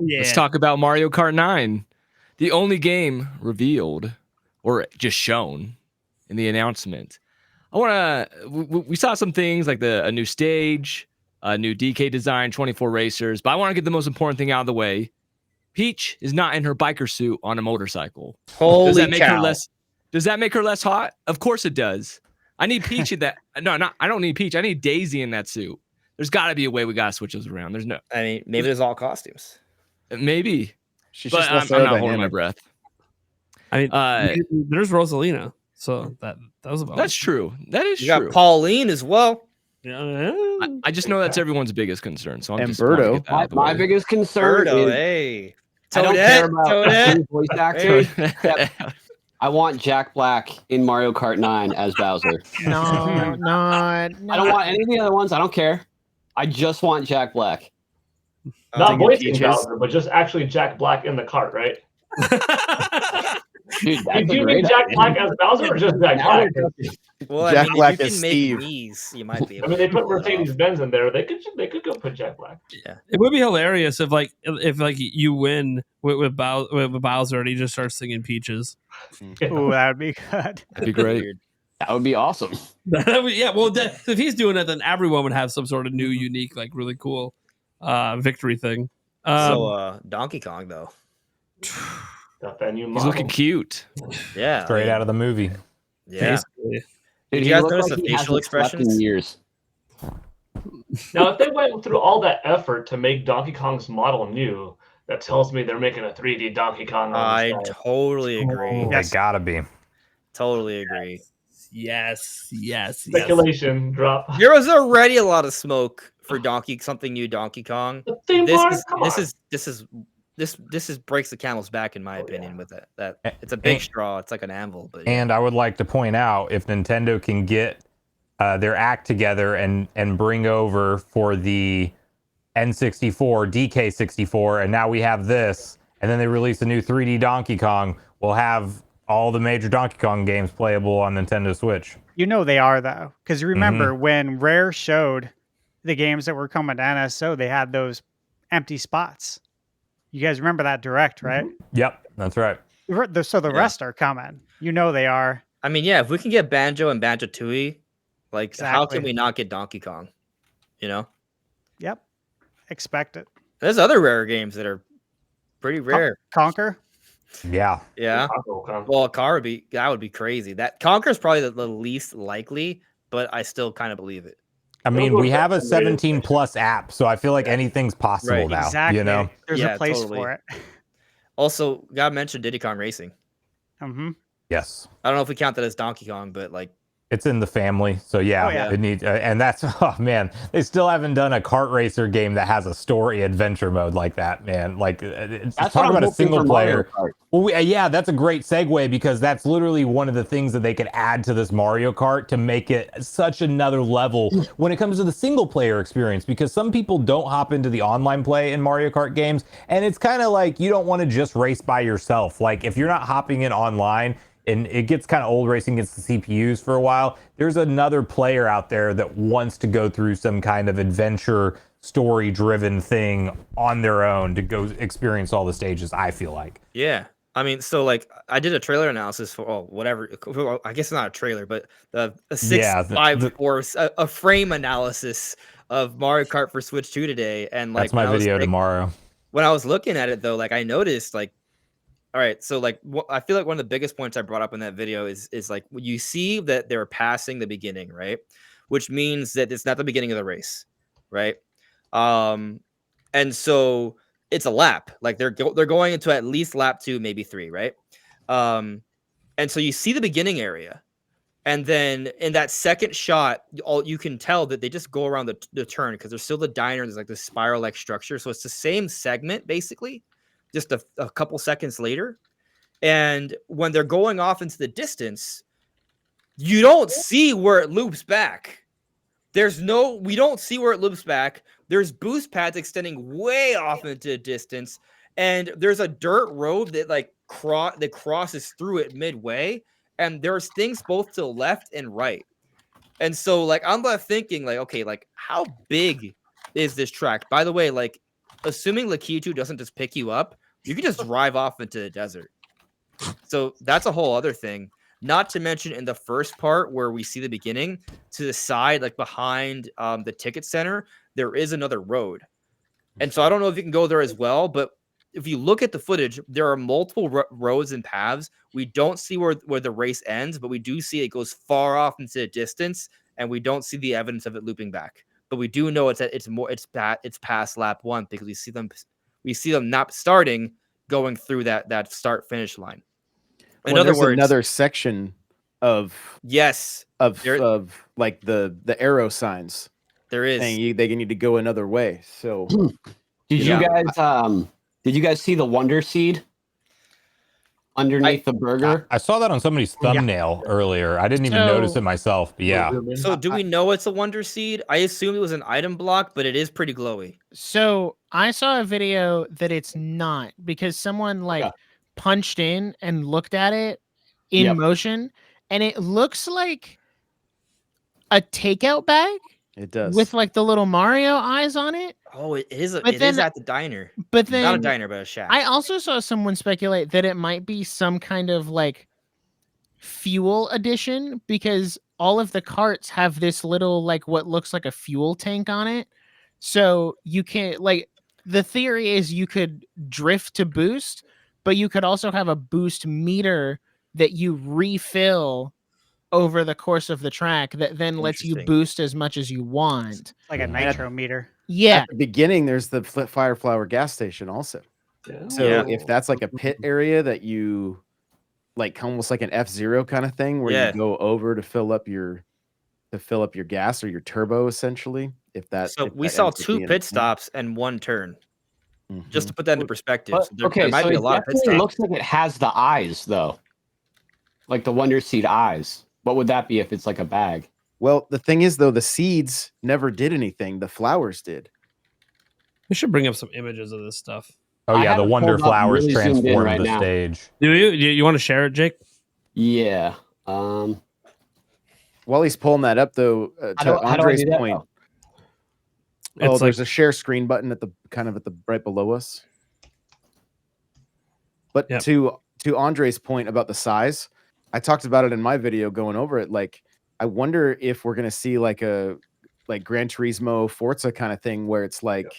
Let's talk about Mario Kart 9, the only game revealed or just shown in the announcement. We saw some things like a new stage, a new DK design, 24 racers, but I want to get the most important thing out of the way. Peach is not in her biker suit on a motorcycle. Holy does that make cow. her less? Does that make her less hot? Of course it does. I need Peach in that. No, I don't need Peach. I need Daisy in that suit. There's got to be a way we got to switch those around. There's no. I mean, maybe there's all costumes. Maybe. She's but just I'm not holding my breath. I mean, there's Rosalina, so that was about. That's true. That is you true. Got Pauline as well. Yeah. I just know that's everyone's biggest concern. So I'm And just going to get that out of the My way. biggest concern Birdo, is hey. I don't care Toadette. about voice actors. I want Jack Black in Mario Kart 9 as Bowser. No. I don't want any of the other ones. I don't care. I just want Jack Black. Not voicing Bowser, but just actually Jack Black in the cart, right? Dude, Did you mean Jack Black as Bowser or just Jack Black? Well, Jack I mean, Black if you as can make Steve. these, you might be able I mean, they to put pull it off. Mercedes-Benz in there. They could go put Jack Black. Yeah. It would be hilarious if you win with Bowser and he just starts singing Peaches. Ooh, that would be good. That'd be great. That would be awesome. Yeah, well, if he's doing it, then everyone would have some sort of new, unique, like really cool victory thing. Donkey Kong though. Got that new He's model. looking cute. Yeah. Straight out of the movie. Yeah. Basically. Did He you guys looks notice like the he facial hasn't slept in expressions? years. Now, if they went through all that effort to make Donkey Kong's model new, that tells me they're making a 3D Donkey Kong. I totally agree. They gotta be. Totally agree. Yes. Speculation drop. There was already a lot of smoke for something new Donkey Kong. The theme park? Come on. This is breaks the camel's back in my opinion with that. It's a big straw. It's like an anvil. But And I would like to point out, if Nintendo can get their act together and bring over for the N64, DK64, and now we have this, and then they release a new 3D Donkey Kong, we'll have all the major Donkey Kong games playable on Nintendo Switch. You know they are, though. Because remember, when Rare showed the games that were coming to NSO, they had those empty spots. You guys remember that direct, right? Yep, that's right. So the rest are coming. You know they are. I mean, yeah, if we can get Banjo and Banjo-Tooie, like how Exactly. can we not get Donkey Kong? You know? Yep. Expect it. There's other rare games that are pretty rare. Conquer? Yeah. Yeah. Well, that would be crazy. That Conquer's probably the least likely, but I still kind of believe it. I mean, we have a 17 plus app, so I feel like anything's possible now. Exactly. You know? There's a place for it. Also, gotta mention Diddy Kong Racing. Mm-hmm. Yes. I don't know if we count that as Donkey Kong, but like It's in the family, so yeah. It needs, and that's man, they still haven't done a kart racer game that has a story adventure mode like that, man. Like, talk about a single player. Well, that's a great segue because that's literally one of the things that they could add to this Mario Kart to make it such another level when it comes to the single player experience. Because some people don't hop into the online play in Mario Kart games, and it's kind of like you don't want to just race by yourself. Like if you're not hopping in online. And it gets kind of old racing against the CPUs for a while. There's another player out there that wants to go through some kind of adventure story-driven thing on their own to go experience all the stages, I feel like. Yeah. I mean, so like I did a trailer analysis for whatever. I guess it's not a trailer, but a frame analysis of Mario Kart for Switch 2 today. And like that's my video tomorrow. When I was looking at it though, like I noticed like, all right, so like I feel like one of the biggest points I brought up in that video is like you see that they're passing the beginning, right? Which means that it's not the beginning of the race, right? And so it's a lap. Like they're going into at least lap 2, maybe 3, right? And so you see the beginning area, and then in that second shot, you can tell that they just go around the turn because there's still the diner. There's like this spiral-like structure, so it's the same segment basically. Just a couple seconds later. And when they're going off into the distance, you don't see where it loops back. We don't see where it loops back. There's boost pads extending way off into the distance. And there's a dirt road that like that crosses through it midway. And there's things both to the left and right. And so like, I'm left thinking like, okay, like how big is this track? By the way, like, assuming Lakitu doesn't just pick you up, you can just drive off into the desert. So that's a whole other thing. Not to mention in the first part where we see the beginning, to the side, like behind the ticket center, there is another road. And so I don't know if you can go there as well, but if you look at the footage, there are multiple roads and paths. We don't see where the race ends, but we do see it goes far off into the distance, and we don't see the evidence of it looping back. But we do know it's past lap 1 because we see them not starting, going through that start finish line. In other words, another section of of like the arrow signs. There is saying they need to go another way. So did you guys see the Wonder Seed underneath the burger? I saw that on somebody's thumbnail earlier. I didn't even notice it myself. But yeah. So do we know it's a Wonder Seed? I assume it was an item block, but it is pretty glowy. So I saw a video that it's not, because someone punched in and looked at it in motion, and it looks like a takeout bag. It does, with like the little Mario eyes on it. Oh, it is. It is at the diner, but then not a diner, but a shack. I also saw someone speculate that it might be some kind of like fuel addition, because all of the carts have this little like what looks like a fuel tank on it. So you can't the theory is you could drift to boost, but you could also have a boost meter that you refill over the course of the track that then lets you boost as much as you want. Like a nitro meter. Yeah. At the beginning, there's the Fire Flower gas station also. Yeah. So if that's like a pit area that you like, almost like an F-Zero kind of thing, where you go over to fill up your gas or your turbo, essentially. We saw 2 pit stops and 1 turn. Just to put that into perspective. There might be a lot of pit stops. It looks like it has the eyes though, like the Wonder Seed eyes. What would that be if it's like a bag? Well, the thing is, though, the seeds never did anything. The flowers did. We should bring up some images of this stuff. Oh yeah, the Wonder Flowers transformed the stage. Do you want to share it, Jake? Yeah. While he's pulling that up, though, to Andre's point, there's a share screen button at the right below us. But to Andre's point about the size, I talked about it in my video going over it. Like, I wonder if we're gonna see like a Gran Turismo Forza kind of thing where it's like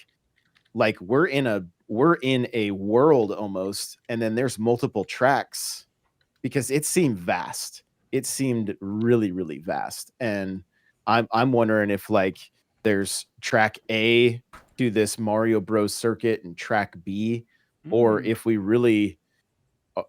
we're in a world almost, and then there's multiple tracks, because it seemed vast. It seemed really, really vast. And I'm wondering if like there's track A to this Mario Bros circuit and track B, or if we really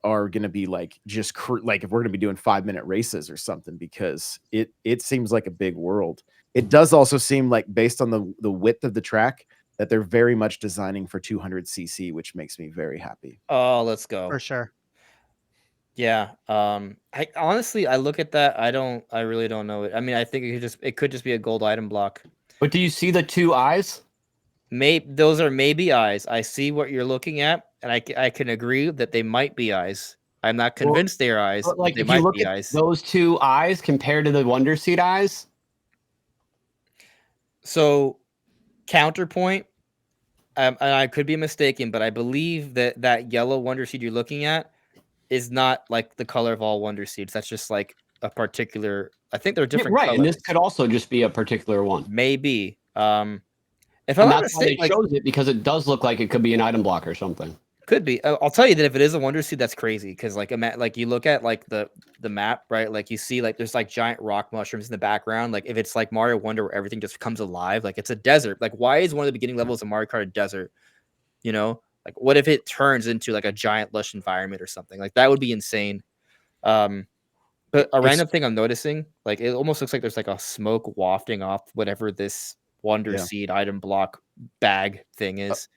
are going to be like just like if we're going to be doing 5-minute races or something, because it seems like a big world. It does also seem like, based on the width of the track, that they're very much designing for 200cc, which makes me very happy. Oh, let's go. For sure. Yeah. I honestly, I look at that. I really don't know it. I mean, I think it could just be a gold item block. But do you see the 2 eyes? Those are maybe eyes. I see what you're looking at, and I can agree that they might be eyes. I'm not convinced they're eyes. But like, they if might you look be at eyes. those 2 eyes compared to the Wonder Seed eyes. So, counterpoint, and I could be mistaken, but I believe that yellow Wonder Seed you're looking at is not like the color of all Wonder Seeds. That's just like a particular. I think they're different. Right, colors. And this could also just be a particular one. Maybe. If I'm not mistaken, it shows it, because it does look like it could be an item block or something. Could be. I'll tell you that if it is a Wonder Seed, that's crazy, because like you look at like the map, right? Like you see like there's like giant rock mushrooms in the background. Like if it's like Mario Wonder where everything just comes alive, like it's a desert. Like why is one of the beginning levels of Mario Kart a desert? You know, like what if it turns into like a giant lush environment or something? Like that would be insane. But a random thing I'm noticing, like it almost looks like there's like a smoke wafting off whatever this Wonder Seed item block bag thing is.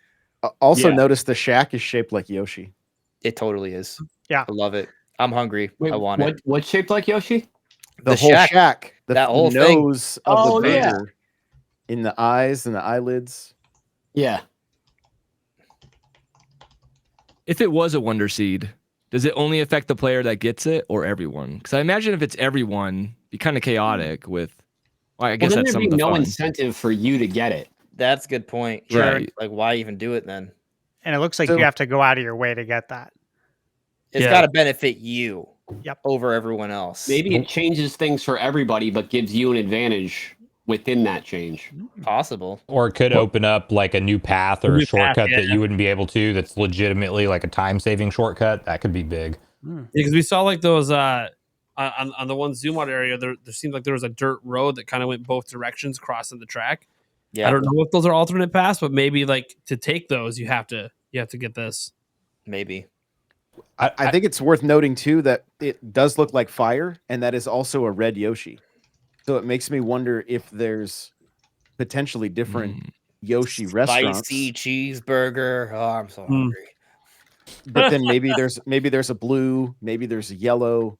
Also, notice the shack is shaped like Yoshi. It totally is. Yeah, I love it. I'm hungry. Wait, I want it. What's shaped like Yoshi? The whole shack. That whole nose thing. of the burger in the eyes and the eyelids. Yeah. If it was a Wonder Seed, does it only affect the player that gets it, or everyone? Because I imagine if it's everyone, it'd be kind of chaotic with. Well, I guess then that's there'd some of be the no fun. incentive for you to get it. That's a good point. Right. Like, why even do it then? And it looks like you have to go out of your way to get that. It's got to benefit you over everyone else. Maybe it changes things for everybody, but gives you an advantage within that change. Possible. Or it could open up like a new path or a shortcut that you wouldn't be able to. That's legitimately like a time-saving shortcut. That could be big. Because we saw like those on the one zoom out area, there seemed like there was a dirt road that kind of went both directions crossing the track. Yeah, I don't know if those are alternate paths, but maybe like to take those, you have to get this. Maybe. I think it's worth noting too that it does look like fire, and that is also a red Yoshi. So it makes me wonder if there's potentially different Yoshi restaurants. Spicy cheeseburger. Oh, I'm so hungry. But then maybe there's a blue, maybe there's a yellow,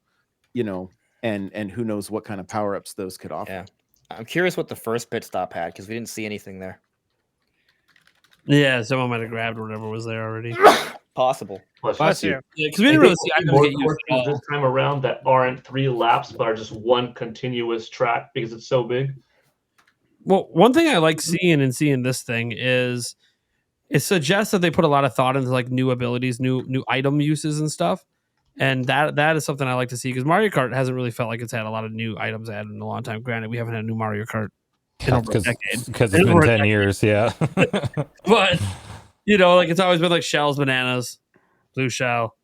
and who knows what kind of power-ups those could offer. Yeah. I'm curious what the first pit stop had, because we didn't see anything there. Yeah, someone might have grabbed whatever was there already. Possible. Bless you. Yeah, because we didn't really see items get used at all. This time around that aren't 3 laps, but are just one continuous track because it's so big. Well, one thing I like seeing this thing is it suggests that they put a lot of thought into like new abilities, new item uses and stuff. And that is something I like to see, because Mario Kart hasn't really felt like it's had a lot of new items added in a long time. Granted, we haven't had a new Mario Kart in over a decade. Because it's been 10 years, yeah. But, like it's always been like shells, bananas, blue shell,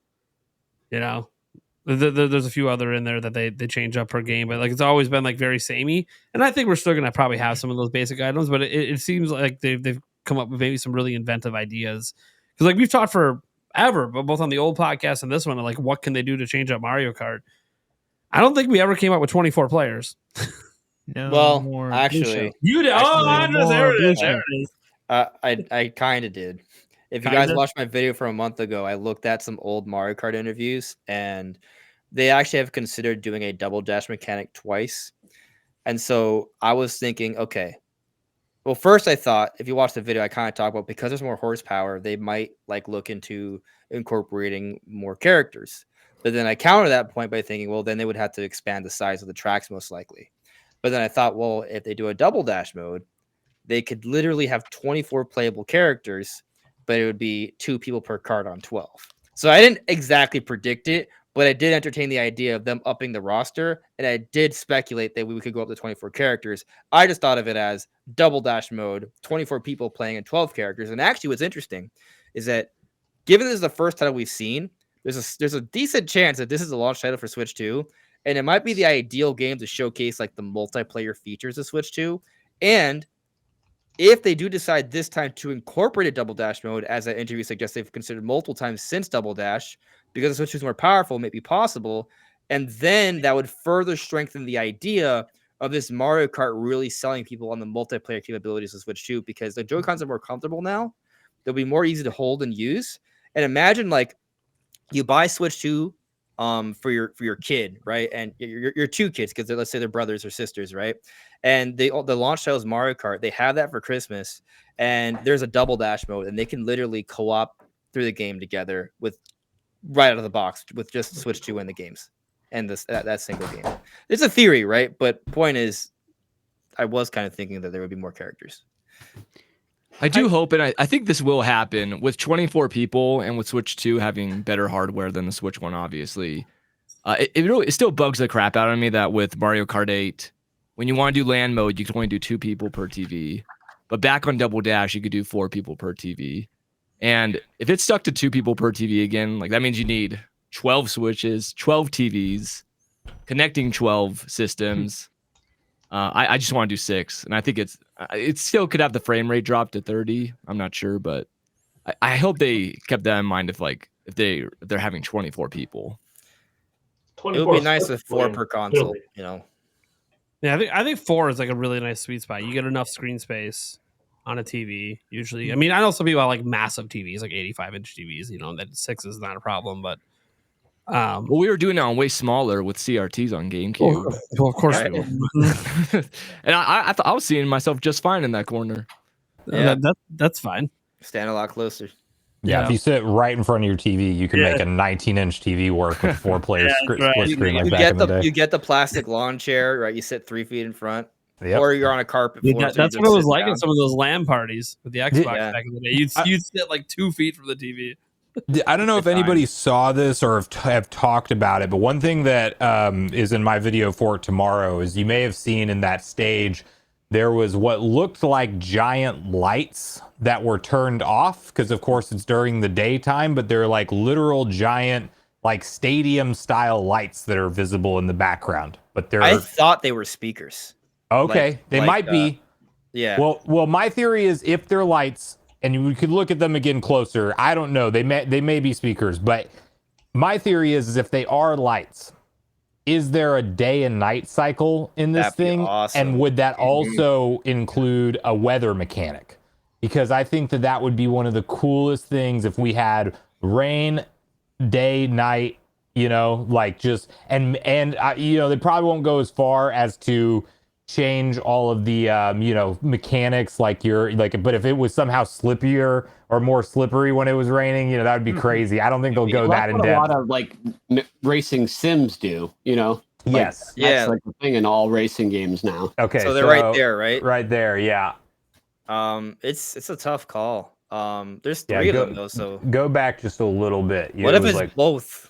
There's a few other in there that they change up per game, but like it's always been like very samey. And I think we're still going to probably have some of those basic items, but it seems like they've come up with maybe some really inventive ideas. Because like we've talked forever, but both on the old podcast and this one, like what can they do to change up Mario Kart? I don't think we ever came up with 24 players. No, well, actually, you did. Andres, there it is. I kind of did. If you guys watched my video from a month ago, I looked at some old Mario Kart interviews, and they actually have considered doing a double dash mechanic twice. And so I was thinking, okay, well, first I thought, if you watch the video, I kind of talk about, because there's more horsepower, they might like look into incorporating more characters. But then I counter that point by thinking, well, then they would have to expand the size of the tracks most likely. But then I thought, well, if they do a double dash mode, they could literally have 24 playable characters, but it would be 2 people per card on 12. So I didn't exactly predict it, but I did entertain the idea of them upping the roster, and I did speculate that we could go up to 24 characters. I just thought of it as double dash mode, 24 people playing in 12 characters. And actually what's interesting is that given this is the first title we've seen, there's a decent chance that this is a launch title for Switch 2, and it might be the ideal game to showcase like the multiplayer features of Switch 2. And if they do decide this time to incorporate a double dash mode, as that interview suggests they've considered multiple times since double dash, because the Switch is more powerful, may be possible. And then that would further strengthen the idea of this Mario Kart really selling people on the multiplayer capabilities of Switch 2, because the Joy-Cons are more comfortable now. They'll be more easy to hold and use. And imagine like you buy Switch 2 for your kid, right? And your 2 kids, because let's say they're brothers or sisters, right? And the launch title is Mario Kart. They have that for Christmas, and there's a double dash mode, and they can literally co-op through the game together with right out of the box with just Switch 2 in the games and that single game. It's a theory, right? But point is, I was kind of thinking that there would be more characters. I do hope, and I think this will happen with 24 people, and with Switch 2 having better hardware than the Switch 1, obviously. It still bugs the crap out of me that with Mario Kart 8, when you want to do LAN mode, you can only do 2 people per TV. But back on Double Dash, you could do 4 people per TV. And if it's stuck to 2 people per TV again, like that means you need 12 switches, 12 TVs, connecting 12 systems. I just want to do 6, and I think it still could have the frame rate drop to 30. I'm not sure, but I hope they kept that in mind if they're having 24 people. It would be nice with 4 per console, Yeah, I think 4 is like a really nice sweet spot. You get enough screen space on a TV usually. I mean, I know some people like massive TVs, like 85-inch TVs. That 6 is not a problem, but. Well, we were doing it on way smaller with CRTs on GameCube. Well, of course we were. And I was seeing myself just fine in that corner. Yeah, that's fine. Stand a lot closer. Yeah, if you sit right in front of your TV, you can make a 19-inch TV work with 4 players split screen like back in the day. You get the plastic lawn chair, right? You sit 3 feet in front. or you're on a carpet floor. So that's what it was like in some of those LAN parties with the Xbox Yeah. back in the day. You'd sit like 2 feet from the TV. I don't know if anybody saw this or have talked about it, but one thing that is in my video for tomorrow is you may have seen in that stage there was what looked like giant lights that were turned off because, of course, it's during the daytime, but they're like literal giant, like stadium style lights that are visible in the background. But they're I thought they were speakers. Okay, they might be. Yeah. Well, my theory is if they're lights, and we could look at them again closer. I don't know. They may be speakers, but my theory is if they are lights, is there a day and night cycle in this thing? Awesome. And would that also include a weather mechanic? Because I think that would be one of the coolest things if we had rain, day, night, like just and they probably won't go as far as to change all of the mechanics but if it was somehow slippier or more slippery when it was raining, that would be crazy. I don't think they'll go that in depth. A lot of like racing sims do, Yes. That's like the thing in all racing games now. Okay. So they're right there, right? Right there, yeah. It's a tough call. There's 3 of them though, so go back just a little bit. What if it's like both?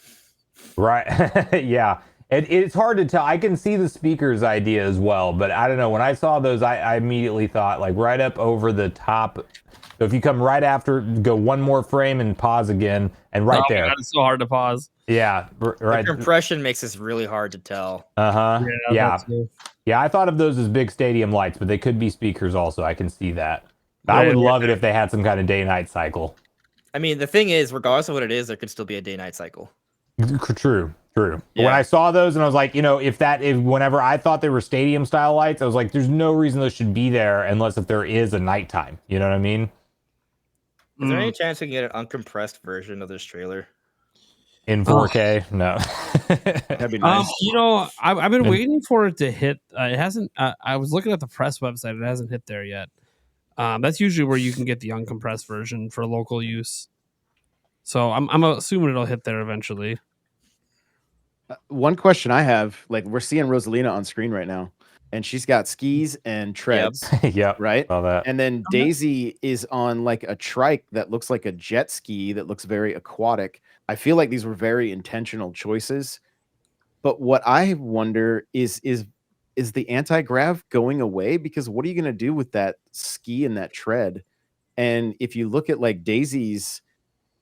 Right. Yeah. It's hard to tell. I can see the speakers idea as well, but I don't know. When I saw those, I immediately thought like right up over the top. So if you come right after, go one more frame and pause again, and right there. God, it's so hard to pause. Yeah, right. The compression makes this really hard to tell. Yeah. I thought of those as big stadium lights, but they could be speakers also. I can see that. I would love it if they had some kind of day-night cycle. I mean, the thing is, regardless of what it is, there could still be a day-night cycle. True. Yeah. When I saw those and I was like, if whenever I thought they were stadium style lights, I was like, there's no reason those should be there unless if there is a nighttime. You know what I mean? Is there any chance we can get an uncompressed version of this trailer? In 4K? No. That'd be nice. I've been waiting for it to hit. It hasn't. I was looking at the press website. It hasn't hit there yet. That's usually where you can get the uncompressed version for local use. So I'm assuming it'll hit there eventually. One question I have, like we're seeing Rosalina on screen right now, and she's got skis and treads. Yep. Right. All that. And then Daisy is on like a trike that looks like a jet ski that looks very aquatic. I feel like these were very intentional choices. But what I wonder is the anti-grav going away? Because what are you going to do with that ski and that tread? And if you look at like Daisy's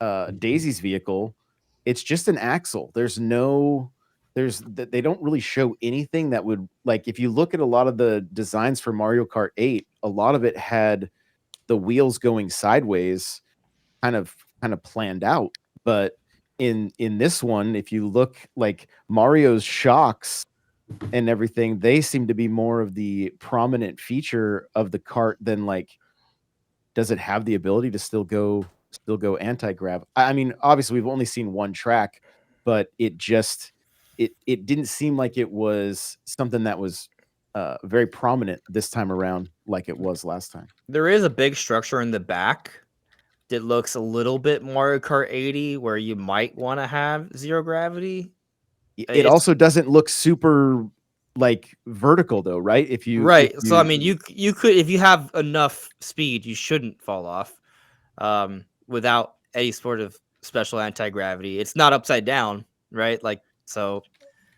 vehicle, it's just an axle. They don't really show anything that would, like, if you look at a lot of the designs for Mario Kart 8, a lot of it had the wheels going sideways kind of planned out. But in this one, if you look, like Mario's shocks and everything, they seem to be more of the prominent feature of the kart than like, does it have the ability to still go anti-grav? I mean, obviously we've only seen one track, but it didn't seem like it was something that was very prominent this time around like it was last time. There is a big structure in the back that looks a little bit Mario Kart 80 where you might want to have zero gravity. It also doesn't look super like vertical though, right? So I mean, you could, if you have enough speed, you shouldn't fall off without any sort of special anti-gravity. It's not upside down, right? Like, so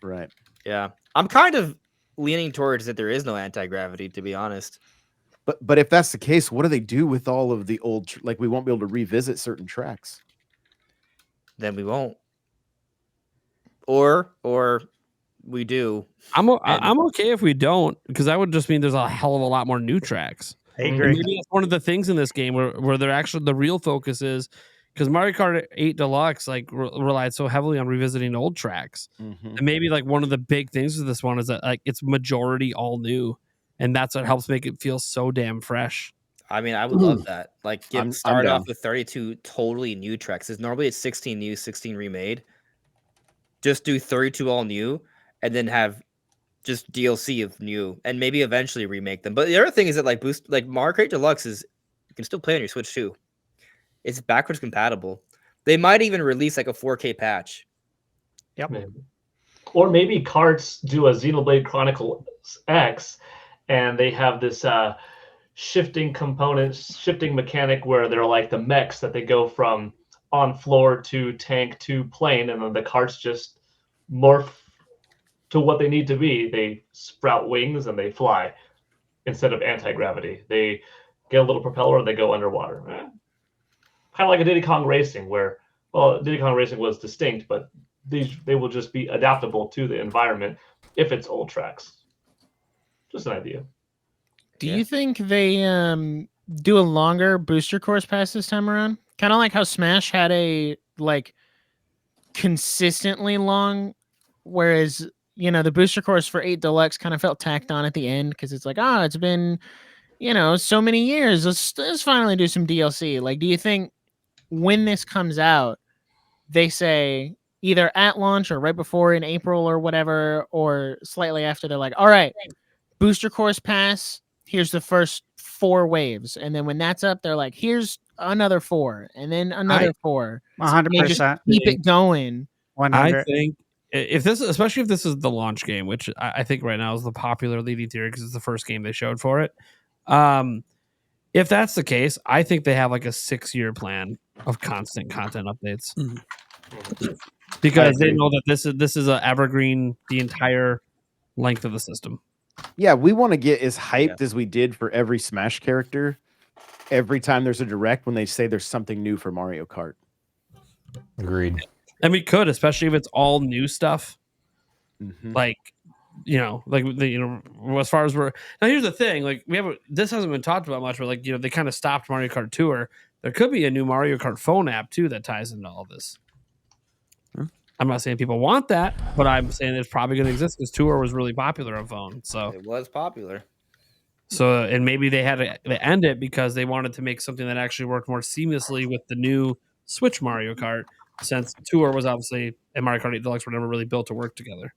right. Yeah, I'm kind of leaning towards that there is no anti-gravity, to be honest. But if that's the case, what do they do with all of the old, like we won't be able to revisit certain tracks? Then we won't. Or we do. I'm okay if we don't, because that would just mean there's a hell of a lot more new tracks. I agree. Maybe that's one of the things in this game where they're actually, the real focus is, because Mario Kart 8 Deluxe like relied so heavily on revisiting old tracks. Mm-hmm. And maybe like one of the big things with this one is that like it's majority all new, and that's what helps make it feel so damn fresh. I mean, I would love that. Like, start off with 32 totally new tracks. Because normally it's 16 new, 16 remade. Just do 32 all new, and then have just DLC of new, and maybe eventually remake them. But the other thing is that like Mario Kart Deluxe you can still play on your Switch too. It's backwards compatible. They might even release like a 4K patch. Yep. Maybe. Or maybe Karts do a Xenoblade Chronicles X, and they have this shifting mechanic where they're like the mechs that they go from on floor to tank to plane, and then the carts just morph to what they need to be. They sprout wings and they fly instead of anti-gravity. They get a little propeller and they go underwater. Kind of like a Diddy Kong Racing, where, well, Diddy Kong Racing was distinct, but they will just be adaptable to the environment if it's old tracks. Just an idea. Do you think they do a longer booster course pass this time around? Kind of like how Smash had a like consistently long, whereas the booster course for 8 Deluxe kind of felt tacked on at the end because it's like, it's been so many years. Let's finally do some DLC. Like, do you think when this comes out, they say either at launch or right before in April or whatever, or slightly after, they're like, all right, booster course pass, here's the first 4 waves, and then when that's up, they're like, here's another 4, and then another 4. 100%. Keep it going. 100. I think especially if this is the launch game, which I think right now is the popular leading theory because it's the first game they showed for it. If that's the case, I think they have like a 6-year plan of constant content updates because they know that this is a evergreen the entire length of the system. Yeah, we want to get as hyped as we did for every Smash character every time there's a direct when they say there's something new for Mario Kart. Agreed. And we could, especially if it's all new stuff. Mm-hmm. Like, as far as we're now, here's the thing: like, this hasn't been talked about much, but like, they kind of stopped Mario Kart Tour. There could be a new Mario Kart phone app too that ties into all this. I'm not saying people want that, but I'm saying it's probably going to exist because Tour was really popular on phone. So it was popular. So, and maybe they had to end it because they wanted to make something that actually worked more seamlessly with the new Switch Mario Kart, since Tour was obviously and Mario Kart 8 Deluxe were never really built to work together.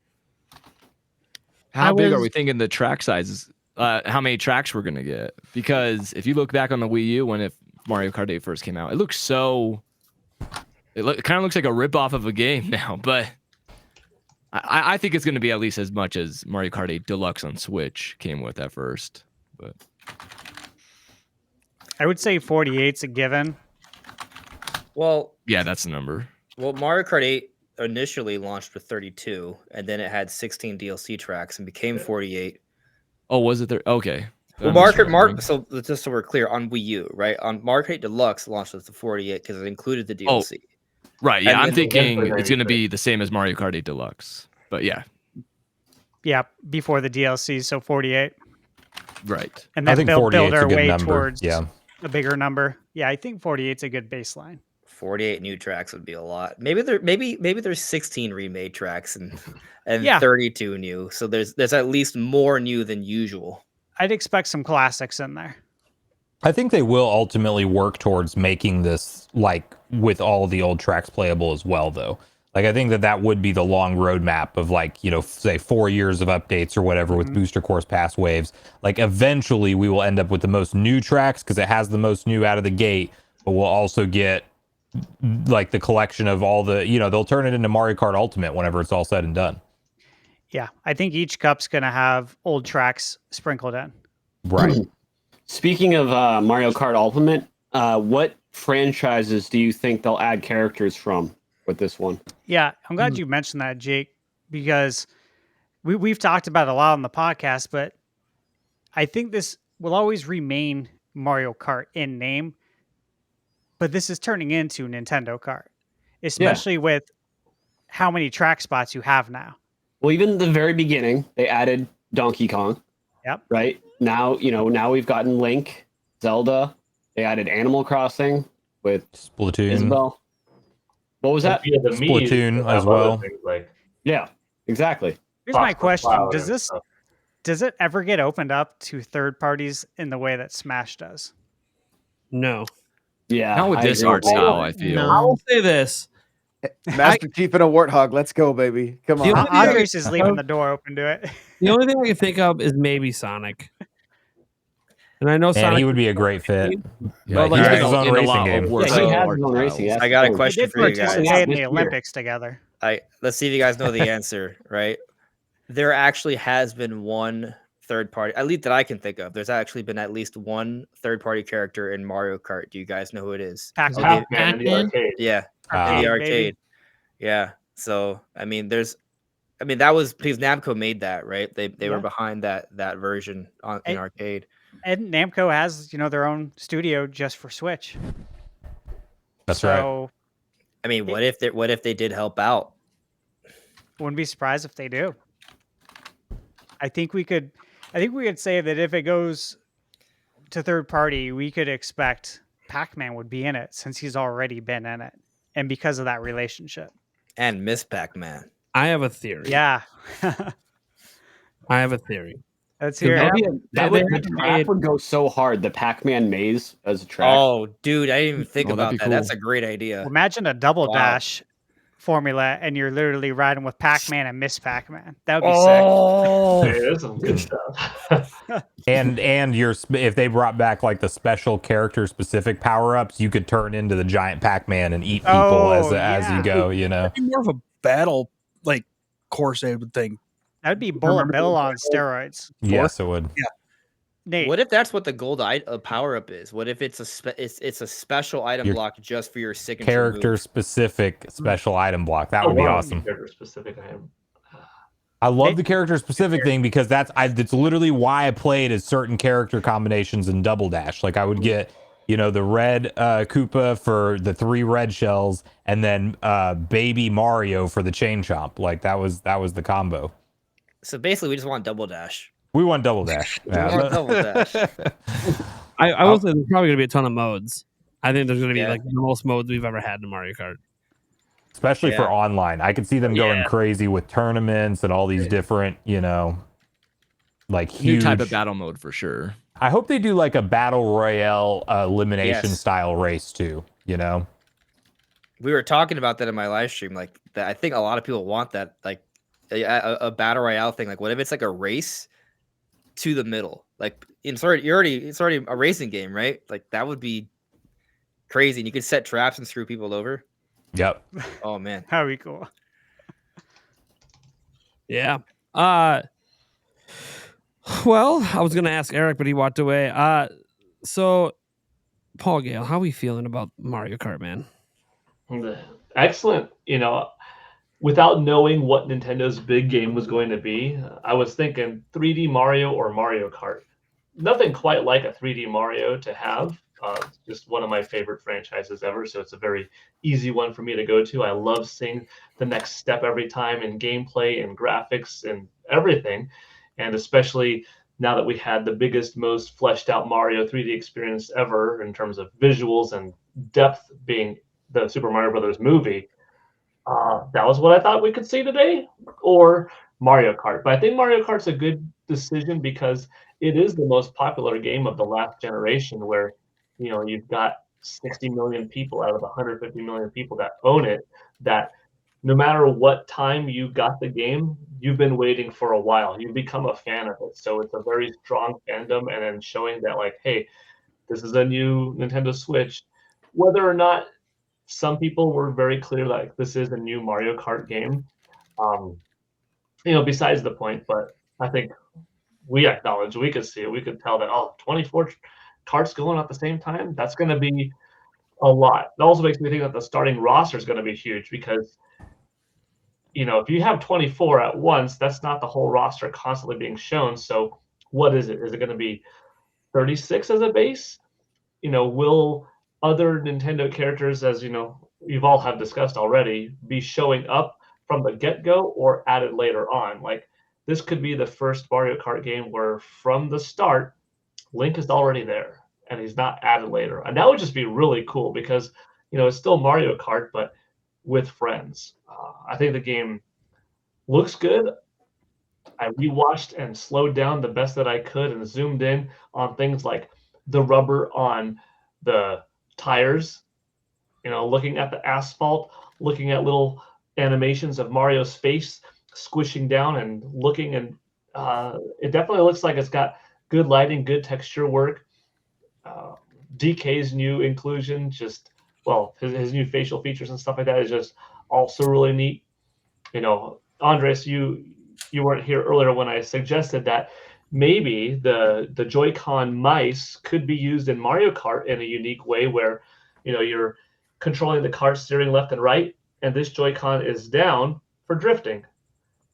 How big are we thinking the track sizes? How many tracks we're gonna get? Because if you look back on the Wii U when Mario Kart 8 first came out, it looks so. It kind of looks like a ripoff of a game now, but I think it's going to be at least as much as Mario Kart 8 Deluxe on Switch came with at first. But I would say 48's a given. Well, yeah, that's the number. Well, Mario Kart 8 initially launched with 32, and then it had 16 DLC tracks and became 48. Oh, was it there? Okay. Well, Mario, so just so we're clear, on Wii U, right? On Mario Kart Deluxe launched with the 48 because it included the DLC. Oh. Right, yeah, I'm thinking it's going to be the same as Mario Kart 8 Deluxe. But yeah. Yeah, before the DLC, so 48. Right. And then they'll build our way number. towards a bigger number. Yeah, I think 48's a good baseline. 48 new tracks would be a lot. Maybe there's 16 remade tracks and 32 new. So there's at least more new than usual. I'd expect some classics in there. I think they will ultimately work towards making this like with all the old tracks playable as well, though. Like, I think that would be the long roadmap of like, say 4 years of updates or whatever with booster course pass waves. Like, eventually we will end up with the most new tracks because it has the most new out of the gate, but we'll also get like the collection of all the, they'll turn it into Mario Kart Ultimate whenever it's all said and done. Yeah, I think each cup's going to have old tracks sprinkled in. Right. Speaking of Mario Kart Ultimate, what franchises do you think they'll add characters from with this one? Yeah, I'm glad you mentioned that, Jake, because we've talked about it a lot on the podcast, but I think this will always remain Mario Kart in name, but this is turning into Nintendo Kart, especially with how many track spots you have now. Well, even at the very beginning, they added Donkey Kong. Yep. Right? Now, now we've gotten Link, Zelda. They added Animal Crossing with Splatoon. Isabelle. What was that? Yeah, Splatoon as well. Yeah, exactly. Here's my question. Does it ever get opened up to third parties in the way that Smash does? No. Yeah. Not with this art style, I feel. No. I will say this. Master Chief and a Warthog. Let's go, baby. Come on. Andres is leaving the door open to it. The only thing I can think of is maybe Sonic. And I know Sonic, he would be a great fit. Yeah, he has his own racing game. He has his own racing. I got a question for you guys. In the Olympics together. Let's see if you guys know the answer, right? There actually has been one third party, at least that I can think of. There's actually been at least one third party character in Mario Kart. Do you guys know who it is? Pac-Man in the arcade. Yeah, Arcade, in the baby. arcade. Yeah. So I mean, that was because Namco made that, right? They were behind that version in arcade. And Namco has, their own studio just for Switch. That's right. I mean, what if they did help out? Wouldn't be surprised if they do. I think we could say that if it goes to third party, we could expect Pac-Man would be in it since he's already been in it, and because of that relationship. And Miss Pac-Man. I have a theory. Yeah. I have a theory. Let's hear it. The track would go so hard. The Pac-Man maze as a track. Oh, dude, I didn't even think about that. Cool. That's a great idea. Well, imagine a double dash formula, and you're literally riding with Pac-Man and Miss Pac-Man. That would be sick. Yeah, that's some good stuff. and if they brought back like the special character specific power-ups, you could turn into the giant Pac-Man and eat people as you go, It'd be more of a battle like course, I would think. That would be Bullet Bill on steroids. Yes, it would. Yeah. Nate. What if that's what the gold power up is? What if it's a special item block just for your signature character move? Specific special item block? That would be awesome. Character specific item. I love the character specific thing because that's literally why I played as certain character combinations in Double Dash. Like I would get, the red Koopa for the 3 red shells, and then baby Mario for the chain chomp. Like that was the combo. So basically, we just want Double Dash. We want Double Dash. Yeah. Double Dash. I will say there's probably going to be a ton of modes. I think there's going to be like the most modes we've ever had in Mario Kart. Especially for online. I could see them going crazy with tournaments and all these different, like huge new type of battle mode for sure. I hope they do like a battle royale elimination style race too, We were talking about that in my live stream. Like I think a lot of people want that, like a battle royale thing. Like what if it's like a race to the middle? Like it's already a racing game, right? Like that would be crazy. And you could set traps and screw people over. Yep. Oh man. That'd be cool. Yeah. Well, I was gonna ask Eric, but he walked away. So Paul Gale, how are we feeling about Mario Kart, man? Excellent. Without knowing what Nintendo's big game was going to be, I was thinking 3D Mario or Mario Kart. Nothing quite like a 3D Mario to have. Just one of my favorite franchises ever, so it's a very easy one for me to go to. I love seeing the next step every time in gameplay and graphics and everything, and especially now that we had the biggest, most fleshed out Mario 3D experience ever in terms of visuals and depth being the Super Mario Brothers movie. That was what I thought we could see today, or Mario Kart. But I think Mario Kart's a good decision because it is the most popular game of the last generation where, you've got 60 million people out of the 150 million people that own it, that no matter what time you got the game, you've been waiting for a while. You've become a fan of it. So it's a very strong fandom, and then showing that, like, hey, this is a new Nintendo Switch. Whether or not some people were very clear, like, this is a new Mario Kart game, besides the point, but I think we acknowledge, we could see it. We could tell that, 24 carts going at the same time, that's going to be a lot. It also makes me think that the starting roster is going to be huge because, if you have 24 at once, that's not the whole roster constantly being shown. So what is it? Is it going to be 36 as a base? Will other Nintendo characters, as you've all have discussed already, be showing up from the get-go or added later on? Like, this could be the first Mario Kart game where from the start, Link is already there and he's not added later. And that would just be really cool because, it's still Mario Kart, but with friends. I think the game looks good. I rewatched and slowed down the best that I could and zoomed in on things like the rubber on the tires, looking at the asphalt, looking at little animations of Mario's face squishing down and looking, and it definitely looks like it's got good lighting, good texture work. DK's new inclusion, his new facial features and stuff like that is just also really neat. Andres, you weren't here earlier when I suggested that maybe the Joy-Con mice could be used in Mario Kart in a unique way where, you're controlling the cart steering left and right, and this Joy-Con is down for drifting.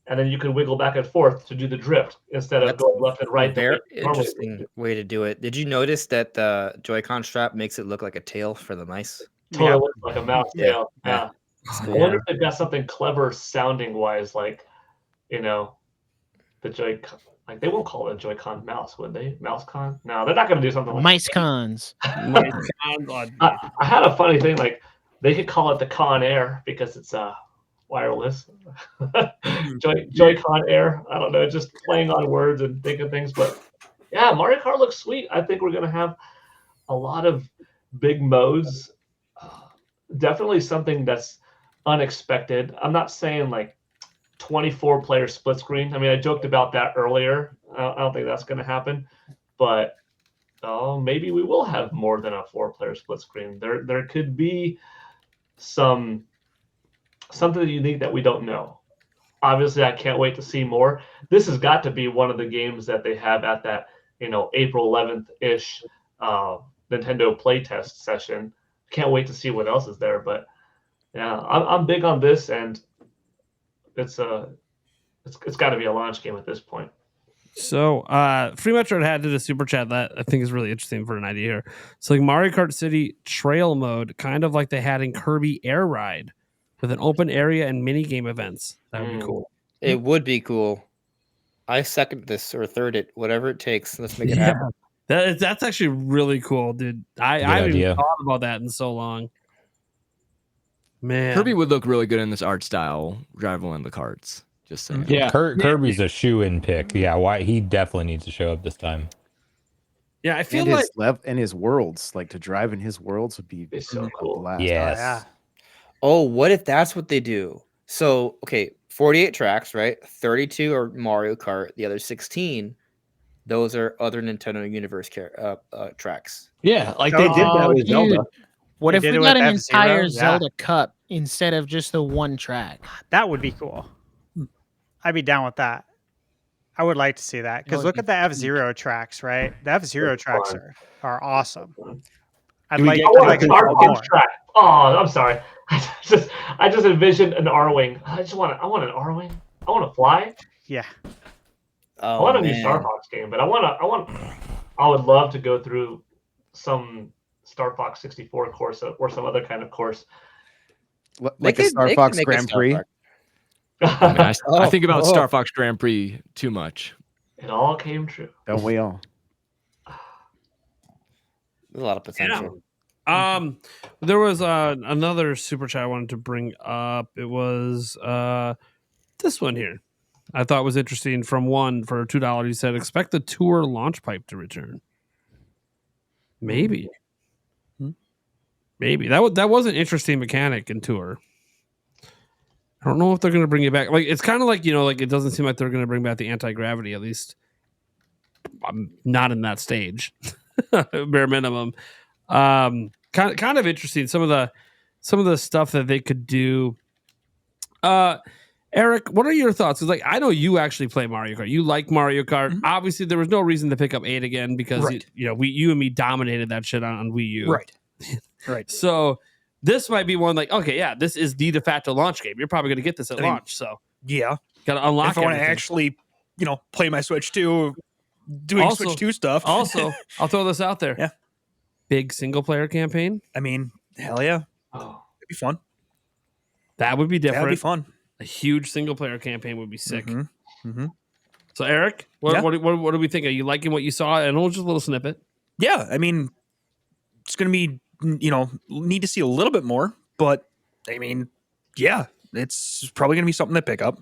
And then you can wiggle back and forth to do the drift instead of That's going left and right. very interesting way to do it. Did you notice that the Joy-Con strap makes it look like a tail for the mice? Totally looks like a mouse Yeah. tail. Yeah. Yeah. It's I cool. wonder if they've got something clever sounding wise, like, the Joy-Con. Like, they won't call it a Joy-Con mouse, would they? Mouse-Con? No, they're not going to do something like Mice cons. I had a funny thing, like, they could call it the Con Air because it's wireless. Joy-Con Air. I don't know, just playing on words and thinking things. But yeah, Mario Kart looks sweet. I think we're going to have a lot of big modes. Definitely something that's unexpected. I'm not saying like 24 player split screen. I mean, I joked about that earlier. I don't think that's going to happen, but maybe we will have more than a 4-player split screen. There could be something unique that we don't know. Obviously, I can't wait to see more. This has got to be one of the games that they have at that April 11th ish Nintendo playtest session. Can't wait to see what else is there. But yeah, I'm big on this, and it's got to be a launch game at this point. So, Free Metro had did a super chat that I think is really interesting for an idea here. So, like Mario Kart City Trail mode, kind of like they had in Kirby Air Ride, with an open area and mini game events. That would be cool. It would be cool. I second this or third it, whatever it takes. Let's make it happen. That's actually really cool, dude. I haven't even thought about that in so long. Man, Kirby would look really good in this art style, driving one of the carts. Just saying. Yeah, Kirby's a shoe-in pick. Yeah, why he definitely needs to show up this time. Yeah, I feel and like and his worlds, like to drive in his worlds would be so cool. Blast. Yes. Oh, what if that's what they do? So, okay, 48 tracks, right? 32 are Mario Kart. The other 16, those are other Nintendo Universe tracks. Yeah, like they did that with Zelda. What They if did we it got with an F-Zero? entire Yeah. Zelda Cup instead of just the one track? That would be cool. I'd be down with that. I would like to see that because look at the F-Zero tracks, right? The F-Zero tracks are awesome. I'd like I want to a Star Fox track. Oh, I'm sorry. I just envisioned an R-wing. I want an R-wing. I want to fly. Yeah. Oh, I want a new Star Fox game, but I would love to go through some Star Fox 64 course or some other kind of course. Like a Star Fox Grand Prix. I think about Star Fox Grand Prix too much. It all came true. Don't we all? There's a lot of potential. Yeah. There was another super chat I wanted to bring up. It was this one here. I thought was interesting from one for $2. He said, expect the tour launch pipe to return. Maybe. Maybe. That was an interesting mechanic in tour. I don't know if they're going to bring it back. Like, it's kind of like, like it doesn't seem like they're going to bring back the anti-gravity, at least. I'm not in that stage. Bare minimum. Kind of interesting. Some of the stuff that they could do. Eric, what are your thoughts? Because like I know you actually play Mario Kart. You like Mario Kart. Mm-hmm. Obviously, there was no reason to pick up 8 again because you and me dominated that shit on Wii U. Right. So this might be one like, okay, yeah, this is the de facto launch game. You're probably going to get this at launch. So yeah, got to unlock. If I want to actually, play my Switch 2, doing Switch 2 stuff. Also, I'll throw this out there. Yeah, big single player campaign. I mean, hell yeah, it'd be fun. That would be different. That'd be fun. A huge single player campaign would be sick. Mm-hmm. So, Eric, what do we think? Are you liking what you saw? And just a little snippet. Yeah, I mean, it's going to be, need to see a little bit more, but I mean, yeah, it's probably going to be something to pick up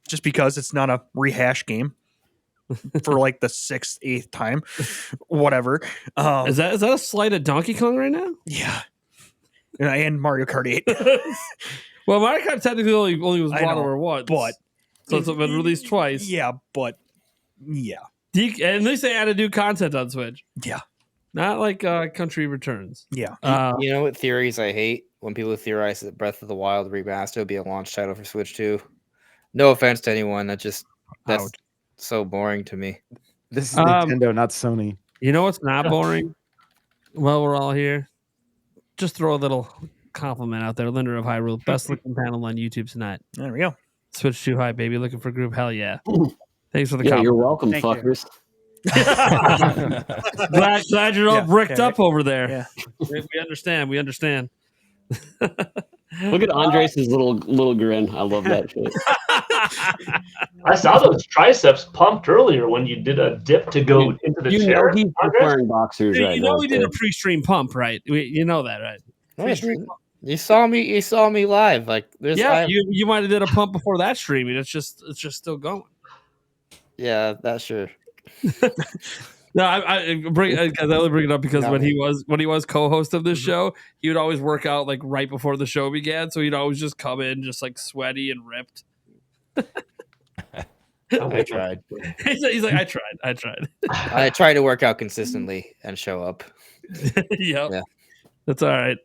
just because it's not a rehash game for like the 6th, 8th time, whatever. Is that a slight at Donkey Kong right now? Yeah. And Mario Kart 8. Well, Mario Kart technically only was one or one, but so it's been released twice. Yeah, but yeah. At least they added new content on Switch. Yeah. Not like Country Returns. Yeah. You know what theories I hate? When people theorize that Breath of the Wild remaster would be a launch title for Switch 2. No offense to anyone. That's so boring to me. This is Nintendo, not Sony. You know what's not boring? Well, we're all here. Just throw a little compliment out there. Linder of Hyrule, best looking panel on YouTube tonight. There we go. Switch too high, baby. Looking for group. Hell yeah. Thanks for the Yeah, compliment. you're welcome, Thank you. fuckers. glad you're all bricked up over there. Yeah. We understand. We understand. Look at Andres' little grin. I love that shit. I saw those triceps pumped earlier when you did a dip to go into the You chair. know he's Andres? wearing boxers Dude, right you know now. we did a too. pre-stream pump, right? You know that, right? You saw me live. Like there's You might have did a pump before that stream, and it's just still going. yeah, that's sure. No, I only bring it up because when he was co-host of this show, he would always work out like right before the show began, so he'd always just come in just like sweaty and ripped. I tried. He's like, I tried. I try to work out consistently and show up. Yep. Yeah. That's all right.